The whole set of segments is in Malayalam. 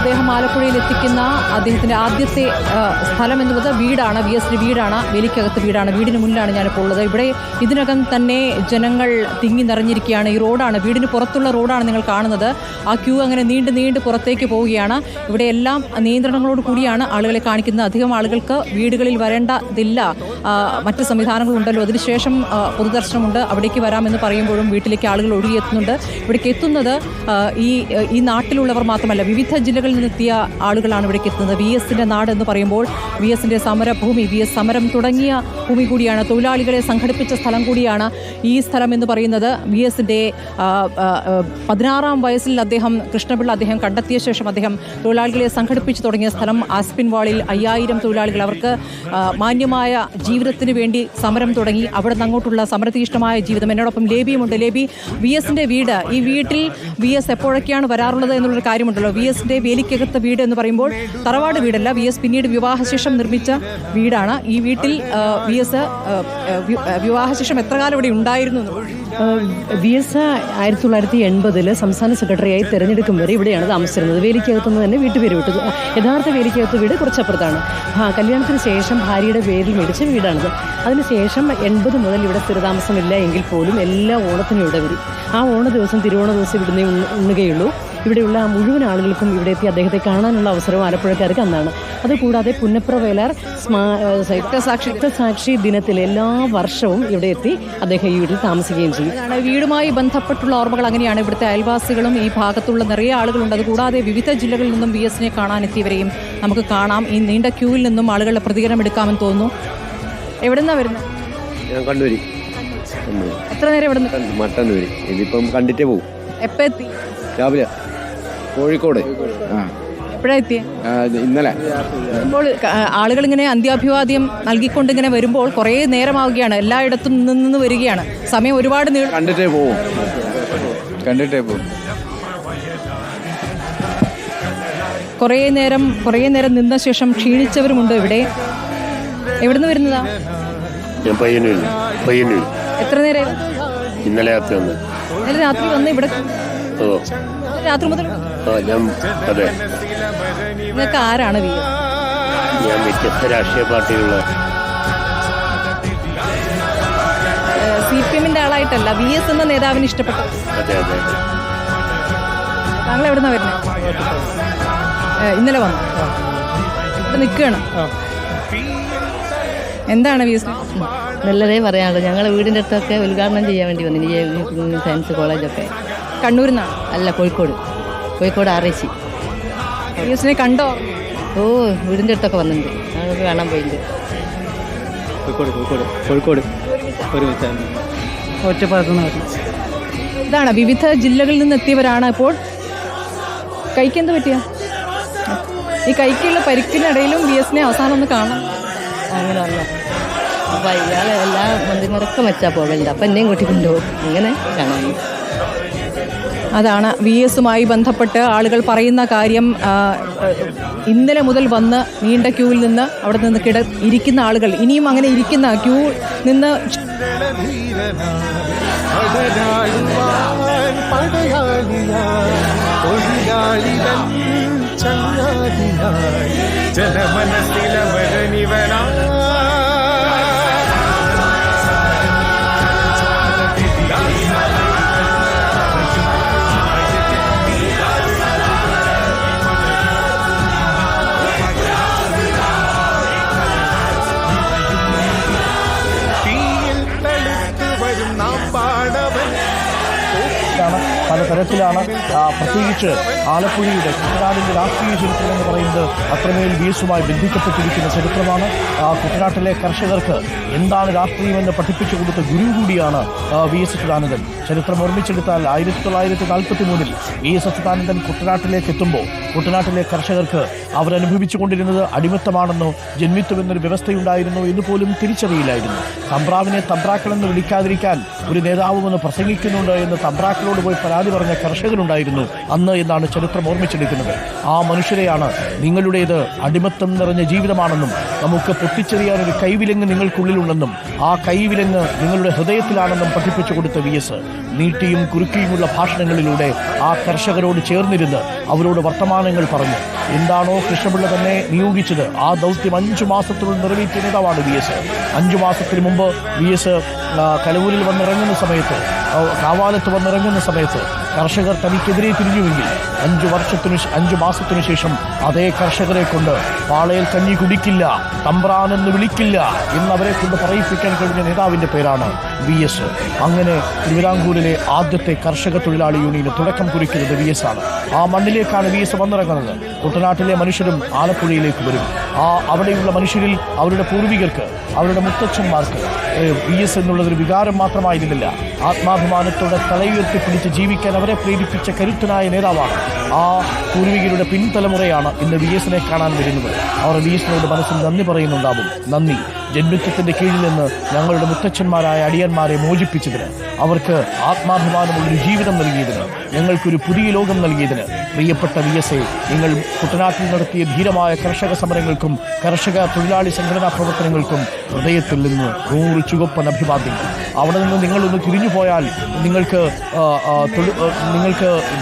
മൃതദേഹം ആലപ്പുഴയിൽ എത്തിക്കുന്ന അദ്ദേഹത്തിൻ്റെ ആദ്യത്തെ സ്ഥലം എന്നുള്ളത് വീടാണ്, VS വീടാണ്, വേലിക്കകത്ത് വീടാണ്. വീടിന് മുന്നിലാണ് ഞാനിപ്പോൾ ഉള്ളത്. ഇവിടെ ഇതിനകം തന്നെ ജനങ്ങൾ തിങ്ങി നിറഞ്ഞിരിക്കുകയാണ്. ഈ റോഡാണ്, വീടിന് പുറത്തുള്ള റോഡാണ് നിങ്ങൾ കാണുന്നത്. ആ ക്യൂ അങ്ങനെ നീണ്ട് പുറത്തേക്ക് പോവുകയാണ്. ഇവിടെ എല്ലാം നിയന്ത്രണങ്ങളോട് കൂടിയാണ് ആളുകളെ കാണിക്കുന്നത്. അധികം ആളുകൾക്ക് വീടുകളിൽ വരേണ്ടതില്ല, മറ്റ് സംവിധാനങ്ങളുണ്ടല്ലോ. അതിനുശേഷം പൊതുദർശനമുണ്ട്, അവിടേക്ക് വരാമെന്ന് പറയുമ്പോഴും വീട്ടിലേക്ക് ആളുകൾ ഒഴുകിയെത്തുന്നുണ്ട്. ഇവിടേക്ക് എത്തുന്നത് ഈ നാട്ടിലുള്ളവർ മാത്രമല്ല, വിവിധ ജില്ലകളിൽ നിന്നെത്തിയ ആളുകളാണ് ഇവിടേക്ക് എത്തുന്നത്. VSന്റെ നാട് എന്ന് പറയുമ്പോൾ VSന്റെ സമരഭൂമി, VS സമരം തുടങ്ങിയ ഭൂമി കൂടിയാണ്, തൊഴിലാളികളെ സംഘടിപ്പിച്ച സ്ഥലം കൂടിയാണ് ഈ സ്ഥലം എന്ന് പറയുന്നത്. VSന്റെ 16-ാം വയസ്സിൽ കൃഷ്ണപിള്ള അദ്ദേഹം കണ്ടെത്തിയ ശേഷം അദ്ദേഹം തൊഴിലാളികളെ സംഘടിപ്പിച്ച് തുടങ്ങിയ സ്ഥലം. ആസ്പിൻവാളിൽ 5000 തൊഴിലാളികൾ അവർക്ക് മാന്യമായ ജീവിതത്തിന് വേണ്ടി സമരം തുടങ്ങി. അവിടെ നിന്ന് അങ്ങോട്ടുള്ള സമരതീഷ്ണമായ ജീവിതം. എന്നോടൊപ്പം ലേബിയുമുണ്ട്. ലേബി, VSന്റെ വീട്, ഈ വീട്ടിൽ VS എപ്പോഴൊക്കെയാണ് വരാറുള്ളത് എന്നുള്ളൊരു കാര്യമുണ്ടല്ലോ. VSന്റെ വേലിക്കകത്ത് വീട് എന്ന് പറയുമ്പോൾ തറവാട് വീടല്ല, VS പിന്നീട് വിവാഹശേഷം നിർമ്മിച്ച വീടാണ്. ഈ വീട്ടിൽ VS വിവാഹശേഷം എത്ര കാലം ഇവിടെ ഉണ്ടായിരുന്നു? VS 1980 സംസ്ഥാന സെക്രട്ടറിയായി തെരഞ്ഞെടുക്കും വരെ ഇവിടെയാണ് താമസിച്ചിരുന്നത്. വേലിക്കകത്തുനിന്ന് തന്നെ വീട്ടുപേര് വിട്ടു. യഥാർത്ഥ വേലിക്കകത്ത് വീട് കുറച്ചപ്പുറത്താണ്. കല്യാണത്തിന് ശേഷം ഭാര്യയുടെ പേരിൽ മേടിച്ച വീടാണിത്. അതിനുശേഷം 80 മുതൽ ഇവിടെ സ്ഥിരതാമസമില്ല എങ്കിൽ പോലും എല്ലാ ഓണത്തിനും ഇവിടെ വരും. ആ ഓണ ദിവസം, തിരുവോണ ദിവസം ഇവിടുന്ന് ഉണ്ണുകയുള്ളൂ. ഇവിടെയുള്ള മുഴുവൻ ആളുകൾക്കും ഇവിടെ എത്തി അദ്ദേഹത്തെ കാണാനുള്ള അവസരം ആലപ്പുഴക്കാർക്ക് അന്നാണ്. അതുകൂടാതെ പുന്നപ്ര വേലാർ രക്തസാക്ഷി ദിനത്തിൽ എല്ലാ വർഷവും ഇവിടെ എത്തി അദ്ദേഹം ഈ വീട്ടിൽ താമസിക്കുകയും ചെയ്യും. വീടുമായി ബന്ധപ്പെട്ടുള്ള ഓർമ്മകൾ അങ്ങനെയാണ്. ഇവിടുത്തെ അയൽവാസികളും ഈ ഭാഗത്തുള്ള നിറയെ ആളുകളുണ്ട്. അതുകൂടാതെ വിവിധ ജില്ലകളിൽ നിന്നും VSനെ കാണാനെത്തിയവരെയും നമുക്ക് കാണാം. ഈ നീണ്ട ക്യൂവിൽ നിന്നും ആളുകളുടെ പ്രതികരണം എടുക്കാമെന്ന് തോന്നുന്നു. എവിടെ നിന്നാണ് വരുന്നത്? ഞാൻ കണ്ണൂരി. എത്ര നേരം ഇവിടെ നിന്ന്? മട്ടന്നൂര്. ഇതിപ്പം കണ്ടിട്ടേ പോകും. എപ്പോൾ എത്തി? രാവിലെ കോഴിക്കോട്. എപ്പോഴാണ് എത്തിയത്? ഇന്നലെ. ഇപ്പോൾ ആളുകൾ ഇങ്ങനെ അന്ത്യാഭിവാദ്യം നൽകിക്കൊണ്ട് ഇങ്ങനെ വരുമ്പോൾ കുറേ നേരമാവുകയാണ്. എല്ലായിടത്തും നിന്ന് വരികയാണ്. സമയം ഒരുപാട് കണ്ടിട്ടേ പോകും. കുറേ നേരം നിന്ന ശേഷം ക്ഷീണിച്ചവരുമുണ്ട് ഇവിടെ. എവിടുന്ന് വരുന്നതാ? ഞാൻ പയ്യന്നൂർ. എത്ര നേരം? ഇന്നലെ രാത്രി വന്ന്. ഇന്നലെ രാത്രി വന്ന് ഇവിടെ രാത്രി മുതൽ? അതെ. നിങ്ങൾക്ക് ആരാണ് VS? ഞാൻ വ്യത്യസ്ത രാഷ്ട്രീയ പാർട്ടികളുള്ള CPMന്റെ ആളായിട്ടല്ല, VS എന്ന നേതാവിന് ഇഷ്ടപ്പെട്ടു. അതെ. താങ്കൾ എവിടുന്നാ വരുന്നത്? ഇന്നലെ വന്നു. ഇവിടെ നിൽക്കുകയാണ്. എന്താണ് VS? നല്ലതേ പറയാനുള്ളൂ. ഞങ്ങളുടെ വീടിൻ്റെ അടുത്തൊക്കെ ഉദ്ഘാടനം ചെയ്യാൻ വേണ്ടി വന്നു. സയൻസ് കോളേജൊക്കെ. കണ്ണൂരിൽ നിന്നാണ്? അല്ല, കോഴിക്കോട് RSC. VSനെ കണ്ടോ? ഓ, വീടിൻ്റെ അടുത്തൊക്കെ വന്നിട്ടുണ്ട്. ഞങ്ങൾക്ക് കാണാൻ പോയിട്ടുണ്ട്. കോഴിക്കോട് ഒറ്റപ്പാലത്തുനിന്ന് വരുന്നത്. ഇതാണ്, വിവിധ ജില്ലകളിൽ നിന്ന് എത്തിയവരാണ്. ഇപ്പോൾ കൈക്ക് എന്ത് പറ്റിയ? ഈ കൈക്കുള്ള പരിക്കിനിടയിലും VSനെ അവസാനം ഒന്ന് കാണാം. അങ്ങനെ വന്ന അപ്പം ഇയാളെ എല്ലാ മന്ത്രിമാരൊക്കെ വെച്ചാൽ പോകലുണ്ട്. അപ്പം എന്നെയും കൂട്ടിക്കൊണ്ടുപോകും. അങ്ങനെ കാണാൻ. അതാണ് VSുമായി ബന്ധപ്പെട്ട് ആളുകൾ പറയുന്ന കാര്യം. ഇന്നലെ മുതൽ വന്ന് നീണ്ട ക്യൂവിൽ നിന്ന് അവിടെ നിന്ന് ഇരിക്കുന്ന ആളുകൾ ഇനിയും അങ്ങനെ ഇരിക്കുന്ന ക്യൂ നിന്ന് പലതരത്തിലാണ്. പ്രത്യേകിച്ച് ആലപ്പുഴയുടെ കുട്ടനാടിൻ്റെ രാഷ്ട്രീയ ചരിത്രം എന്ന് പറയുന്നത് അത്രമേൽ VSുമായി ബന്ധിക്കപ്പെട്ടിരിക്കുന്ന ചരിത്രമാണ്. കുട്ടനാട്ടിലെ കർഷകർക്ക് എന്താണ് രാഷ്ട്രീയമെന്ന് പഠിപ്പിച്ചു കൊടുത്ത ഗുരു കൂടിയാണ് VS അച്യുതാനന്ദൻ. ചരിത്രം ഓർമ്മിച്ചെടുത്താൽ 1943 VS അച്യുതാനന്ദൻ കുട്ടനാട്ടിലേക്ക് എത്തുമ്പോൾ കുട്ടനാട്ടിലെ കർഷകർക്ക് അവരനുഭവിച്ചു കൊണ്ടിരുന്നത് അടിമത്തമാണെന്നോ ജന്മിത്വമെന്നൊരു വ്യവസ്ഥയുണ്ടായിരുന്നോ എന്ന് പോലും തിരിച്ചറിയില്ലായിരുന്നു. തമ്പ്രാവിനെ തമ്പ്രാക്കളെന്ന് വിളിക്കാതിരിക്കാൻ ഒരു നേതാവ് വന്ന് പ്രസംഗിക്കുന്നുണ്ട് എന്ന് തമ്പ്രാക്കളോട് പോയി പരാതി പറഞ്ഞ കർഷകരുണ്ടായിരുന്നു അന്ന് എന്നാണ് ചരിത്രം ഓർമ്മിച്ചെടുക്കുന്നത്. ആ മനുഷ്യരെയാണ് നിങ്ങളുടേത് അടിമത്തം നിറഞ്ഞ ജീവിതമാണെന്നും നമുക്ക് പൊട്ടിച്ചെറിയാനൊരു കൈവിലങ്ങ് നിങ്ങൾക്കുള്ളിലുണ്ടെന്നും ആ കൈവിലങ്ങ് നിങ്ങളുടെ ഹൃദയത്തിലാണെന്നും പഠിപ്പിച്ചു കൊടുത്ത VS നീട്ടിയും കുറുക്കിയുമുള്ള ഭാഷണങ്ങളിലൂടെ ആ കർഷകരോട് ചേർന്നിരുന്ന് അവരോട് വർത്തമാനങ്ങൾ പറഞ്ഞു. എന്താണോ കൃഷ്ണപിള്ള തന്നെ നിയോഗിച്ചത് ആ ദൗത്യം 5 മാസത്തിനുള്ളിൽ നിറവേറ്റിയ നേതാവാണ് VS. 5 മാസത്തിന് മുമ്പ് VS കലവൂരിൽ വന്നിറങ്ങുന്ന സമയത്ത്, കാവാലത്ത് വന്നിറങ്ങുന്ന സമയത്ത് കർഷകർ തനിക്കെതിരെ തിരിഞ്ഞുവെങ്കിൽ 5 മാസത്തിനു ശേഷം അതേ കർഷകരെ കൊണ്ട് പാളയിൽ കഞ്ഞി കുടിക്കില്ല, തമ്പ്രാനെന്ന് വിളിക്കില്ല എന്നവരെ കൊണ്ട് പറയിപ്പിക്കാൻ കഴിഞ്ഞ നേതാവിന്റെ പേരാണ് VS. അങ്ങനെ തിരുവിതാംകൂറിലെ ആദ്യത്തെ കർഷക തൊഴിലാളി യൂണിയന് തുടക്കം കുറിക്കുന്നത് VS ആണ്. ആ മണ്ണിലേക്കാണ് VS വന്നിറങ്ങുന്നത്. കുട്ടനാട്ടിലെ മനുഷ്യരും ആലപ്പുഴയിലേക്ക് വരും. അവിടെയുള്ള മനുഷ്യരിൽ അവരുടെ പൂർവികർക്ക്, അവരുടെ മുത്തച്ഛന്മാർക്ക് VS എന്നുള്ളതൊരു വികാരം മാത്രമായിരുന്നില്ല. ആത്മാഭിമാനത്തോടെ തലയുയർത്തി പിടിച്ച് ജീവിക്കാൻ അവരെ പ്രേരിപ്പിച്ച കരുത്തനായ നേതാവാണ്. ആ പൂർവികരുടെ പിൻതലമുറയാണ് ഇന്ന് VSനെ കാണാൻ വരുന്നത്. അവർ VSനോട് മനസ്സിൽ നന്ദി പറയുന്നുണ്ടാവും. നന്ദി, ജന്മിത്വത്തിന്റെ കീഴിൽ നിന്ന് ഞങ്ങളുടെ മുത്തച്ഛന്മാരായ അടിയന്മാരെ മോചിപ്പിച്ചതിന്, അവർക്ക് ആത്മാഭിമാനമുള്ളൊരു ജീവിതം നൽകിയതിന്, ഞങ്ങൾക്കൊരു പുതിയ ലോകം നൽകിയതിന്. പ്രിയപ്പെട്ട VSയെ, നിങ്ങൾ കുട്ടനാട്ടിൽ നടത്തിയ ധീരമായ കർഷക സമരങ്ങൾക്കും കർഷക തൊഴിലാളി സംഘടനാ പ്രവർത്തനങ്ങൾക്കും ഹൃദയത്തിൽ നിന്ന് 100 ചുവപ്പൻ അഭിവാദ്യങ്ങൾ. അവിടെ നിന്ന് നിങ്ങളൊന്ന് തിരിഞ്ഞു പോയാൽ, നിങ്ങൾക്ക്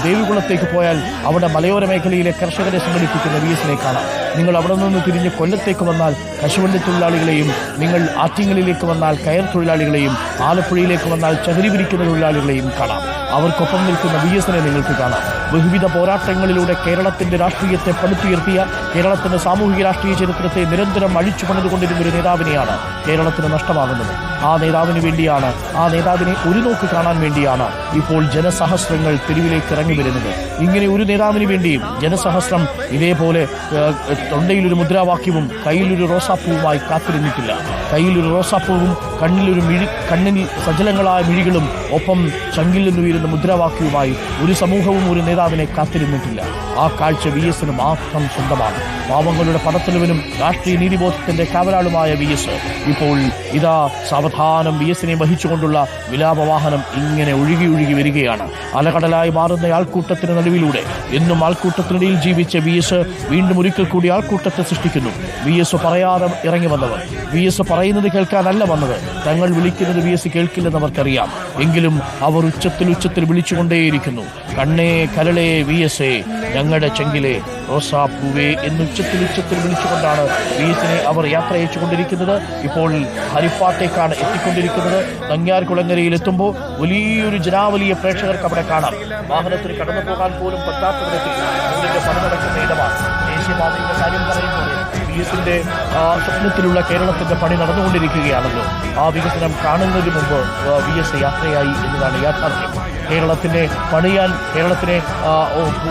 ദേവികുളത്തേക്ക് പോയാൽ അവിടെ മലയോര മേഖലയിലെ കർഷകരെ സംഘടിപ്പിക്കുന്ന VSനെ കാണാം. നിങ്ങൾ അവിടെ നിന്ന് തിരിഞ്ഞ് കൊല്ലത്തേക്ക് വന്നാൽ കശുവണ്ടി തൊഴിലാളികളെയും, നിങ്ങൾ ആറ്റിങ്ങലിലേക്ക് വന്നാൽ കയർ തൊഴിലാളികളെയും, ആലപ്പുഴയിലേക്ക് വന്നാൽ ചകിരി വിരിക്കുന്ന തൊഴിലാളികളെയും കാണാം. അവർക്കൊപ്പം നിൽക്കുന്ന VSനെ നിങ്ങൾക്ക് കാണാം. ബഹുവിധ പോരാട്ടങ്ങളിലൂടെ കേരളത്തിന്റെ രാഷ്ട്രീയത്തെ പടുത്തുയർത്തിയ, കേരളത്തിന്റെ സാമൂഹിക രാഷ്ട്രീയ ചരിത്രത്തെ നിരന്തരം അഴിച്ചു പണിതുകൊണ്ടിരുന്ന ഒരു നേതാവിനെയാണ് കേരളത്തിന് നഷ്ടമാകുന്നത്. ആ നേതാവിന് വേണ്ടിയാണ്, ആ നേതാവിനെ ഒരു നോക്ക് കാണാൻ വേണ്ടിയാണ് ഇപ്പോൾ ജനസഹസ്രങ്ങൾ തെരുവിലേക്ക് ഇറങ്ങി വരുന്നത്. ഇങ്ങനെ ഒരു നേതാവിന് വേണ്ടിയും ജനസഹസ്രം ഇതേപോലെ തൊണ്ടയിലൊരു മുദ്രാവാക്യവും കയ്യിലൊരു റോസാപ്പൂവുമായി കാത്തിരുന്നിട്ടില്ല. കയ്യിലൊരു റോസാപ്പൂവും കണ്ണിൽ സജലങ്ങളായ മിഴികളും ഒപ്പം ചങ്കിൽ നിന്ന് വീരുന്ന മുദ്രാവാക്യവുമായി ഒരു സമൂഹവും ഒരു നേതാവിനെ കാത്തിരുന്നിട്ടില്ല. ആ കാഴ്ച VSന് മാത്രം സ്വന്തമാണ്. പാവങ്ങളുടെ പടത്തലവനും രാഷ്ട്രീയ നീതിബോധത്തിന്റെ കാവലാളുമായ VS ഇപ്പോൾ ഇതാ സാവധാനം VSനെ വഹിച്ചുകൊണ്ടുള്ള വിലാപവാഹനം ഇങ്ങനെ ഒഴുകി വരികയാണ്. അലകടലായി മാറുന്ന ആൾക്കൂട്ടത്തിന് നടുവിലൂടെ എന്നും ആൾക്കൂട്ടത്തിനിടയിൽ ജീവിച്ച VS വീണ്ടും ഒരിക്കൽ കൂടി ആൾക്കൂട്ടത്തെ സൃഷ്ടിക്കുന്നു. VS പറയാതെ ഇറങ്ങി വന്നവർ, VS പറയുന്നത് കേൾക്കാനല്ല വന്നത്. തങ്ങൾ വിളിക്കുന്നത് VS കേൾക്കില്ലെന്നവർക്കറിയാം. എങ്കിലും അവർ ഉച്ചത്തിൽ വിളിച്ചുകൊണ്ടേയിരിക്കുന്നു. കണ്ണേ കരളേ VSയെ, ഞങ്ങളുടെ ചെങ്കിലെ റോസാപ്പൂവേ എന്ന് ഉച്ചത്തിൽ വിളിച്ചുകൊണ്ടാണ് VSനെ അവർ യാത്ര അയച്ചുകൊണ്ടിരിക്കുന്നത്. ഇപ്പോൾ ഹരിപ്പാട്ടേക്കാണ് എത്തിക്കൊണ്ടിരിക്കുന്നത്. നങ്ങ്യാർകുളങ്ങരയിൽ എത്തുമ്പോൾ വലിയൊരു ജനാവലിയെ പ്രേക്ഷകർക്ക് അവിടെ കാണാം. വാഹനത്തിന് കടന്നു പോകാൻ പോലും പറ്റാത്ത വിധത്തിൽ അതിന്റെ പണി നടക്കുന്ന ഇടമാണ്. ദേശീയപാതയുടെ കാര്യം പറയുമ്പോൾ VSന്റെ സ്വപ്നത്തിലുള്ള കേരളത്തിന്റെ പണി നടന്നുകൊണ്ടിരിക്കുകയാണല്ലോ. ആ വികസനം കാണുന്നതിന് മുമ്പ് VS യാത്രയായി എന്നതാണ് യാഥാർത്ഥ്യം. കേരളത്തിനെ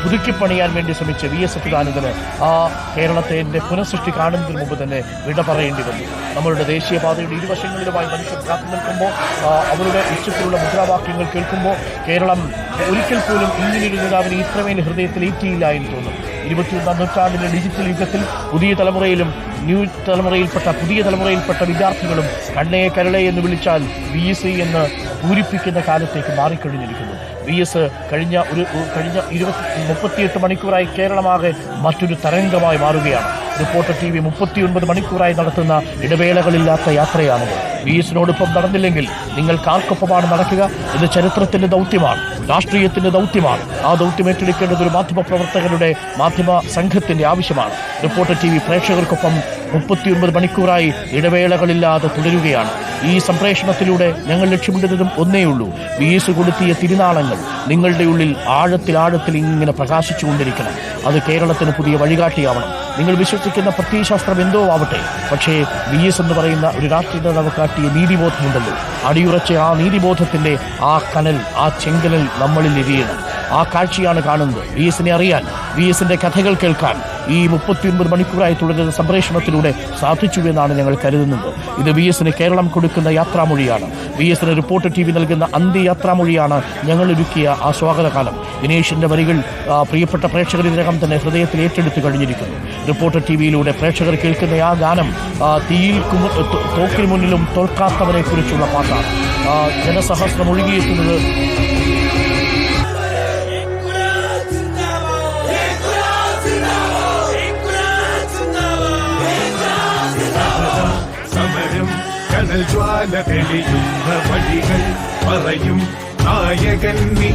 പുതുക്കി പണിയാൻ വേണ്ടി ശ്രമിച്ച VS അച്യുതാനന്ദന് ആ കേരളത്തിന്റെ പുനഃസൃഷ്ടി കാണുന്നതിന് മുമ്പ് തന്നെ വിട പറയേണ്ടി വന്നു. നമ്മളുടെ ദേശീയപാതയുടെ ഇരുവശങ്ങളിലുമായി മനുഷ്യർ കാത്തു നിൽക്കുമ്പോൾ, അവരുടെ ഇഷ്ടത്തിലുള്ള മുദ്രാവാക്യങ്ങൾ കേൾക്കുമ്പോൾ കേരളം ഒരിക്കൽ പോലും ഇങ്ങനെയൊരു നേതാവിനെ ഇത്രമേൽ ഹൃദയത്തിൽ ഏറ്റിയില്ല എന്ന് തോന്നും. 21ാം നൂറ്റാണ്ടിലെ ഡിജിറ്റൽ യുഗത്തിൽ പുതിയ തലമുറയിൽപ്പെട്ട വിദ്യാർത്ഥികളും കണ്ണേ കരളേ എന്ന് വിളിച്ചാൽ VS എന്ന് പൂരിപ്പിക്കുന്ന കാലത്തേക്ക് മാറിക്കഴിഞ്ഞിരിക്കുന്നു. VS കഴിഞ്ഞ 38 മണിക്കൂറായി കേരളമാകെ മറ്റൊരു തരംഗമായി മാറുകയാണ്. റിപ്പോർട്ടർ TV 39 മണിക്കൂറായി നടത്തുന്ന ഇടവേളകളില്ലാത്ത യാത്രയാണത്. VSനോടൊപ്പം നടന്നില്ലെങ്കിൽ നിങ്ങൾക്ക് ആർക്കൊപ്പമാണ് നടക്കുക? ഇത് ചരിത്രത്തിന്റെ ദൗത്യമാണ്, രാഷ്ട്രീയത്തിന്റെ ദൗത്യമാണ്. ആ ദൗത്യം ഏറ്റെടുക്കേണ്ടത് ഒരു മാധ്യമപ്രവർത്തകരുടെ, മാധ്യമ സംഘത്തിന്റെ ആവശ്യമാണ്. റിപ്പോർട്ടർ TV പ്രേക്ഷകർക്കൊപ്പം 39 മണിക്കൂറായി ഇടവേളകളില്ലാതെ തുടരുകയാണ്. ഈ സംപ്രേഷണത്തിലൂടെ ഞങ്ങൾ ലക്ഷ്യമിടുന്നതും ഒന്നേയുള്ളൂ, VS കൊടുത്തിയ തിരുനാളങ്ങൾ നിങ്ങളുടെ ഉള്ളിൽ ആഴത്തിൽ ഇങ്ങനെ പ്രകാശിച്ചുകൊണ്ടിരിക്കണം. അത് കേരളത്തിന് പുതിയ വഴികാട്ടിയാവണം. നിങ്ങൾ വിശ്വസിക്കുന്ന പ്രത്യയശാസ്ത്രം എന്തോ ആവട്ടെ, പക്ഷേ VS എന്ന് പറയുന്ന ഒരു രാഷ്ട്രീയ നേതാവ് കാട്ടിയ നീതിബോധമുണ്ടല്ലോ, അടിയുറച്ച ആ നീതിബോധത്തിന്റെ ആ കനൽ, ആ ചെങ്കനൽ നമ്മളിൽ എരിയണം. ആ കാഴ്ചയാണ് കാണുന്നത്. വി എസിനെ അറിയാൻ, വി എസിന്റെ കഥകൾ കേൾക്കാൻ ഈ 39 മണിക്കൂറായി തുടരുന്ന സംപ്രേഷണത്തിലൂടെ സാധിച്ചു എന്നാണ് ഞങ്ങൾ കരുതുന്നത്. ഇത് വി എസിന് കേരളം കൊടുക്കുന്ന യാത്രാമൊഴിയാണ്. വി എസിന് റിപ്പോർട്ടർ TV നൽകുന്ന അന്ത്യയാത്രാമൊഴിയാണ് ഞങ്ങൾ ഒരുക്കിയ ആ സ്വാഗതകാലം. വിനേഷിന്റെ വരികൾ പ്രിയപ്പെട്ട പ്രേക്ഷകർ ഇതിനകം തന്നെ ഹൃദയത്തിൽ ഏറ്റെടുത്തു കഴിഞ്ഞിരിക്കുന്നു. റിപ്പോർട്ടർ TVയിലൂടെ പ്രേക്ഷകർ കേൾക്കുന്ന ആ ഗാനം തോക്കിന് മുന്നിലും തോൽക്കാത്തവരെ കുറിച്ചുള്ള പാട്ടാണ്. ജനസഹസ്രം ഒഴുകിയെത്തുന്നത് കനൽ ജ്വാല തെളിയുന്ന വഴികൾ പറയും നായകൻ നീ.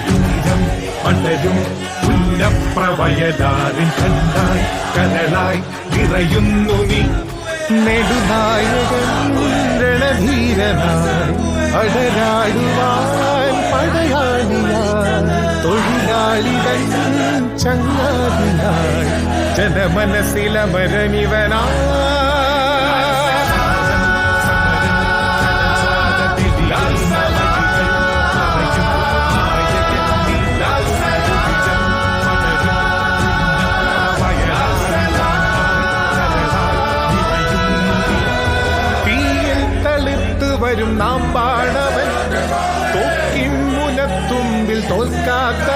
യുദ്ധം പണ്ടരും പുന്നപ്രവയലാറിൻ കണ്ടായി കനലായി നിറയുന്നു നീ. നെടുനായകൻ രണധീരനായി അടരാടുവാൻ പടയാളിയായി തൊഴിലാളികൾ ചങ്ങാതിയായി ജനമനസ്സിലമരനിവനായി. വരും നാം പാടവൻ തോക്കിൻ മുനത്തുമ്പിൽ തോൽക്കാത്ത